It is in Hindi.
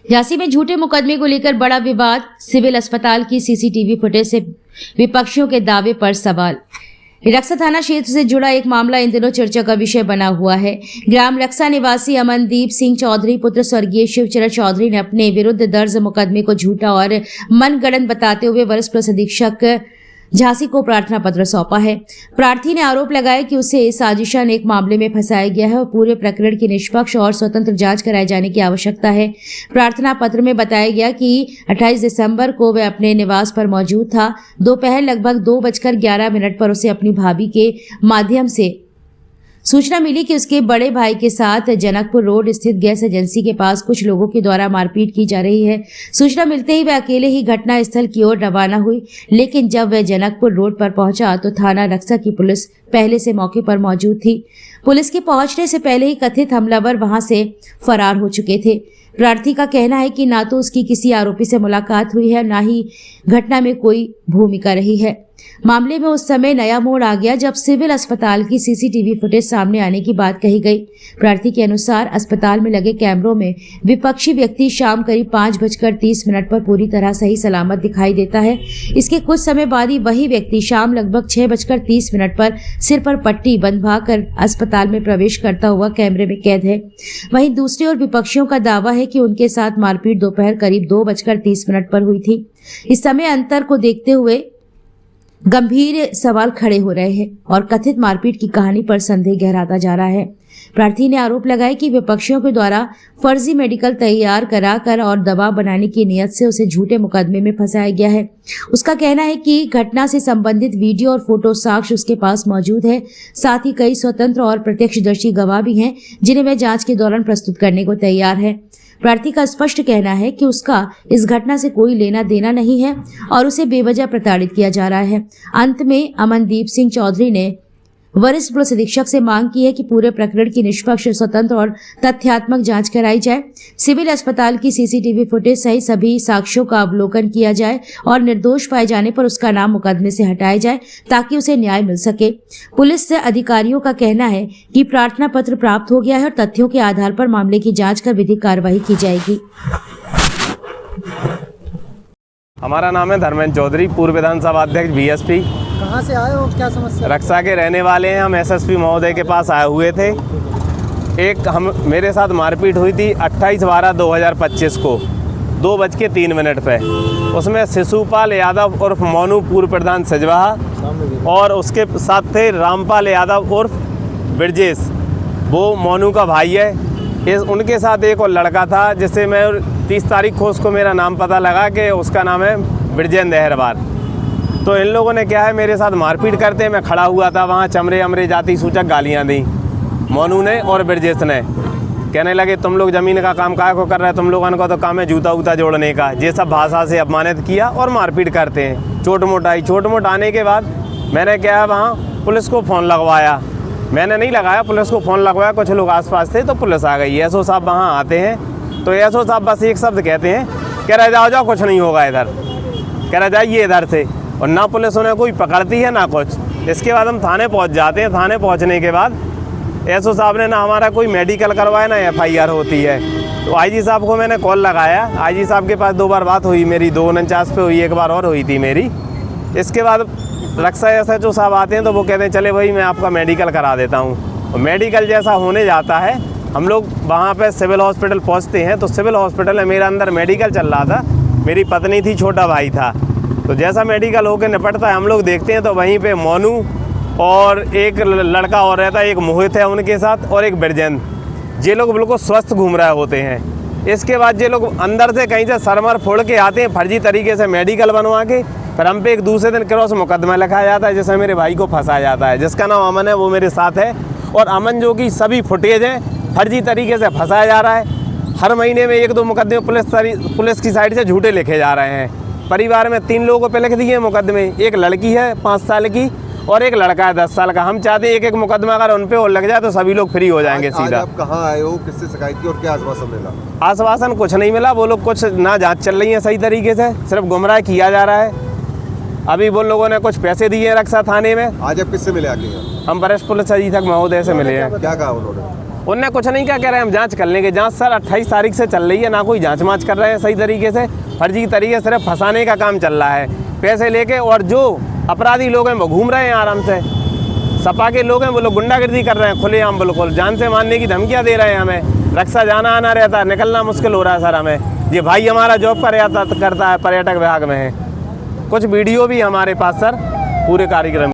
झांसी में झूठे मुकदमे को लेकर बड़ा विवाद। सिविल अस्पताल की सीसीटीवी फुटेज से विपक्षियों के दावे पर सवाल। रक्सा थाना क्षेत्र से जुड़ा एक मामला इन दिनों चर्चा का विषय बना हुआ है। ग्राम रक्सा निवासी अमनदीप सिंह चौधरी पुत्र स्वर्गीय शिवचरण चौधरी ने अपने विरुद्ध दर्ज मुकदमे को झूठा और मनगढ़ंत बताते हुए वरिष्ठ पुलिस अधीक्षक झांसी को प्रार्थना पत्र सौंपा है। प्रार्थी ने आरोप लगाया कि उसे साजिशन एक मामले में फंसाया गया है और पूरे प्रकरण की निष्पक्ष और स्वतंत्र जांच कराए जाने की आवश्यकता है। प्रार्थना पत्र में बताया गया कि 28 दिसंबर को वह अपने निवास पर मौजूद था। दोपहर लगभग 2:11 पर उसे अपनी भाभी के माध्यम से सूचना मिली कि उसके बड़े भाई के साथ जनकपुर रोड स्थित गैस एजेंसी के पास कुछ लोगों के द्वारा मारपीट की जा रही है। सूचना मिलते ही वह अकेले ही घटना स्थल की ओर रवाना हुई, लेकिन जब वह जनकपुर रोड पर पहुंचा तो थाना रक्सा की पुलिस पहले से मौके पर मौजूद थी। पुलिस के पहुंचने से पहले ही कथित हमलावर वहां से फरार हो चुके थे। प्रार्थी का कहना है कि ना तो उसकी किसी आरोपी से मुलाकात हुई है, ना ही घटना में कोई भूमिका रही है। मामले में उस समय नया मोड़ आ गया जब सिविल अस्पताल की सीसीटीवी फुटेज सामने आने की बात कही गई। प्रार्थी के अनुसार अस्पताल में लगे कैमरों में विपक्षी व्यक्ति शाम करीब 5:30 पर पूरी तरह सही सलामत दिखाई देता है। इसके कुछ समय बाद ही वही व्यक्ति शाम लगभग 6:30 पर सिर पर पट्टी बंधवाकर अस्पताल में प्रवेश करता हुआ कैमरे में कैद है। वहीं दूसरी ओर विपक्षियों का दावा है कि उनके साथ मारपीट दोपहर करीब 2:30 पर हुई थी। इस समय अंतर को देखते हुए गंभीर सवाल खड़े हो रहे हैं और कथित मारपीट की कहानी पर संदेह गहराता जा रहा है। प्रार्थी ने आरोप लगाया कि विपक्षियों के द्वारा फर्जी मेडिकल तैयार कराकर और दबाव बनाने की नियत से उसे झूठे मुकदमे में फंसाया गया है। उसका कहना है कि घटना से संबंधित वीडियो और फोटो साक्ष्य उसके पास मौजूद है। साथ ही कई स्वतंत्र और प्रत्यक्षदर्शी गवाह भी हैं जिन्हें वह जांच के दौरान प्रस्तुत करने को तैयार है। प्रार्थी का स्पष्ट कहना है कि उसका इस घटना से कोई लेना देना नहीं है और उसे बेवजह प्रताड़ित किया जा रहा है। अंत में अमनदीप सिंह चौधरी ने वरिष्ठ पुलिस अधीक्षक से मांग की है कि पूरे प्रकरण की निष्पक्ष, स्वतंत्र और तथ्यात्मक जांच कराई जाए। सिविल अस्पताल की सीसीटीवी फुटेज सहित सभी साक्ष्यों का अवलोकन किया जाए और निर्दोष पाए जाने पर उसका नाम मुकदमे से हटाया जाए ताकि उसे न्याय मिल सके। पुलिस से अधिकारियों का कहना है कि प्रार्थना पत्र प्राप्त हो गया है और तथ्यों के आधार पर मामले की जाँच कर विधिक कार्रवाई की जाएगी। हमारा नाम है धर्मेंद्र चौधरी, पूर्व विधानसभा अध्यक्ष बीएसपी। कहाँ से आए हो, क्या समस्या? रक्सा के रहने वाले हैं। हम एसएसपी महोदय के पास आए हुए थे। मेरे साथ मारपीट हुई थी 28/12/2025 को 2:03 पे। उसमें शिशुपाल यादव उर्फ मोनू पूर्व प्रधान सजवाहा और उसके साथ थे रामपाल यादव उर्फ ब्रजेश, वो मोनू का भाई है। उनके साथ एक और लड़का था जिससे मैं 30 तारीख को उसको मेरा नाम पता लगा कि उसका नाम है ब्रजेंद्र अहरवार। तो इन लोगों ने क्या है मेरे साथ मारपीट करते, मैं खड़ा हुआ था वहाँ, चमरे अमरे जाति सूचक गालियाँ दी मोनू ने और ब्रजेश ने। कहने लगे तुम लोग ज़मीन का काम काहे को कर रहे हैं, तुम लोगों का तो काम है जूता वूता जोड़ने का। ये सब भाषा से अपमानित किया और मारपीट करते हैं। चोट मोट आई। चोट मोट आने के बाद मैंने क्या है वहाँ पुलिस को फ़ोन लगवाया। मैंने नहीं लगाया, पुलिस को फ़ोन लगवाया। कुछ लोग आसपास थे तो पुलिस आ गई। एसओ साहब वहाँ आते हैं तो एसओ साहब बस एक शब्द कहते हैं, कह रहे जाओ जाओ कुछ नहीं होगा इधर, कह रहे जाइए इधर से। और ना पुलिस उन्हें कोई पकड़ती है ना कुछ। इसके बाद हम थाने पहुँच जाते हैं। थाने पहुँचने के बाद एसओ साहब ने ना हमारा कोई मेडिकल करवाया ना FIR होती है। तो आईजी साहब को मैंने कॉल लगाया। आईजी साहब के पास 2 बार बात हुई मेरी, 249 पे हुई, एक बार और हुई थी मेरी। इसके बाद रक्सा SHO साहब आते हैं तो वो कहते हैं चले भाई मैं आपका मेडिकल करा देता हूँ। और मेडिकल जैसा होने जाता है, हम लोग वहाँ पे सिविल हॉस्पिटल पहुँचते हैं तो सिविल हॉस्पिटल में मेरा अंदर मेडिकल चल रहा था, मेरी पत्नी थी, छोटा भाई था। तो जैसा मेडिकल होकर निपटता है हम लोग देखते हैं तो वहीं पे मोनू और एक लड़का और रहता है, एक मोहित है उनके साथ और एक ब्रजेंद्र। ये लोग बिल्कुल स्वस्थ घूम रहे होते हैं। इसके बाद ये लोग अंदर से कहीं से सरमर फोड़ के आते हैं, फर्जी तरीके से मेडिकल बनवा के। फिर हम पे एक दूसरे दिन क्रॉस मुकदमा लिखाया जाता है जिससे मेरे भाई को फंसाया जाता है। जिसका नाम अमन है वो मेरे साथ है। और अमन जो कि सभी फुटेज हैं फर्जी तरीके से फंसाया जा रहा है। हर महीने में 1-2 मुकदमे पुलिस की साइड से झूठे लिखे जा रहे हैं। परिवार में 3 लोगों पे लिख दिए मुकदमे। एक लड़की है 5 साल की और एक लड़का है 10 साल का। हम चाहते हैं एक मुकदमा अगर उन पे और लग जाए तो सभी लोग फ्री हो जाएंगे सीधा। आप कहाँ आए हो, किससे शिकायत की और क्या आश्वासन मिला? आश्वासन कुछ नहीं मिला। वो लोग कुछ ना जांच चल रही है सही तरीके से, सिर्फ गुमराह किया जा रहा है। अभी वो लोगों ने कुछ पैसे दिए रक्सा थाने में। आज आप किससे मिले आके? हम वरिष्ठ पुलिस अधीक्षक महोदय से मिले हैं। क्या कहा उन्होंने? उनने कुछ नहीं क्या कह रहे हैं, हम जांच कर लेंगे। जांच सर 28 तारीख से चल रही है, ना कोई जांच मांच कर रहे हैं सही तरीके से, फर्जी तरीके से सिर्फ फंसाने का काम चल रहा है पैसे लेके। और जो अपराधी लोग हैं वो घूम रहे हैं आराम से, सपा के लोग हैं वो लोग गुंडागर्दी कर रहे हैं खुलेआम, बिल्कुल जान से मारने की धमकियाँ दे रहे हैं हमें। रक्षा जाना आना रहता है, निकलना मुश्किल हो रहा है सर हमें। ये भाई हमारा जॉब पर करता है, पर्यटक विभाग में है। कुछ वीडियो भी हमारे पास सर पूरे कार्यक्रम